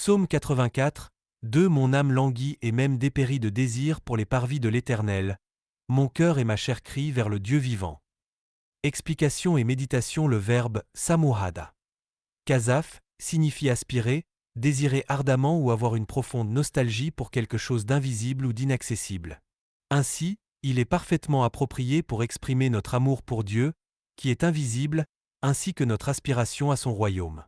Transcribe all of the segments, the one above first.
Psaume 84, 2 Mon âme languit et même dépérit de désir pour les parvis de l'Éternel. Mon cœur et ma chair crient vers le Dieu vivant. Explication et méditation. Le verbe samuhada. Kazaf signifie aspirer, désirer ardemment ou avoir une profonde nostalgie pour quelque chose d'invisible ou d'inaccessible. Ainsi, il est parfaitement approprié pour exprimer notre amour pour Dieu, qui est invisible, ainsi que notre aspiration à son royaume.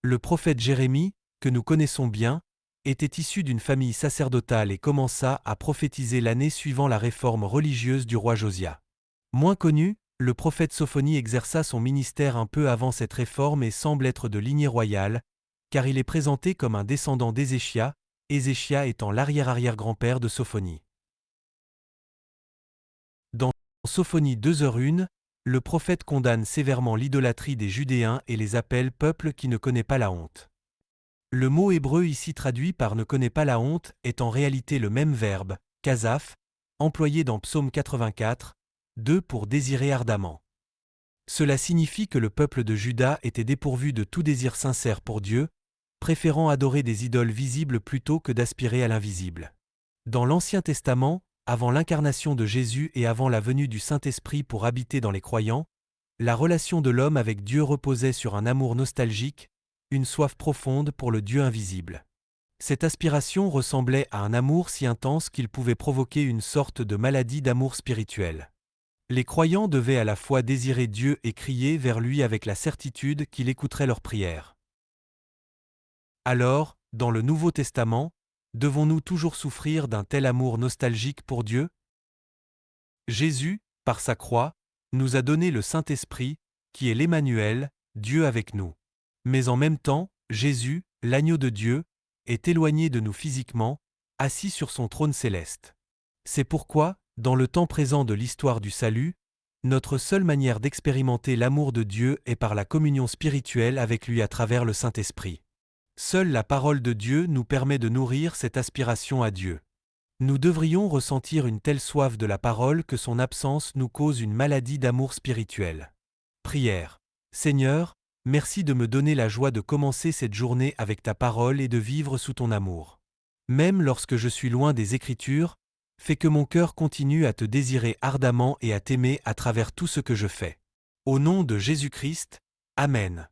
Le prophète Jérémie, que nous connaissons bien, était issu d'une famille sacerdotale et commença à prophétiser l'année suivant la réforme religieuse du roi Josia. Moins connu, le prophète Sophonie exerça son ministère un peu avant cette réforme et semble être de lignée royale, car il est présenté comme un descendant d'Ézéchia, Ézéchia étant l'arrière-arrière-grand-père de Sophonie. Dans Sophonie 2h1, le prophète condamne sévèrement l'idolâtrie des Judéens et les appelle peuple qui ne connaît pas la honte. Le mot hébreu ici traduit par ne connaît pas la honte est en réalité le même verbe, kazaf, employé dans Psaume 84, 2 pour désirer ardemment. Cela signifie que le peuple de Juda était dépourvu de tout désir sincère pour Dieu, préférant adorer des idoles visibles plutôt que d'aspirer à l'invisible. Dans l'Ancien Testament, avant l'incarnation de Jésus et avant la venue du Saint-Esprit pour habiter dans les croyants, la relation de l'homme avec Dieu reposait sur un amour nostalgique, une soif profonde pour le Dieu invisible. Cette aspiration ressemblait à un amour si intense qu'il pouvait provoquer une sorte de maladie d'amour spirituel. Les croyants devaient à la fois désirer Dieu et crier vers lui avec la certitude qu'il écouterait leurs prières. Alors, dans le Nouveau Testament, devons-nous toujours souffrir d'un tel amour nostalgique pour Dieu? Jésus, par sa croix, nous a donné le Saint-Esprit, qui est l'Emmanuel, Dieu avec nous. Mais en même temps, Jésus, l'agneau de Dieu, est éloigné de nous physiquement, assis sur son trône céleste. C'est pourquoi, dans le temps présent de l'histoire du salut, notre seule manière d'expérimenter l'amour de Dieu est par la communion spirituelle avec lui à travers le Saint-Esprit. Seule la parole de Dieu nous permet de nourrir cette aspiration à Dieu. Nous devrions ressentir une telle soif de la parole que son absence nous cause une maladie d'amour spirituel. Prière. Seigneur, merci de me donner la joie de commencer cette journée avec ta parole et de vivre sous ton amour. Même lorsque je suis loin des Écritures, fais que mon cœur continue à te désirer ardemment et à t'aimer à travers tout ce que je fais. Au nom de Jésus-Christ, Amen.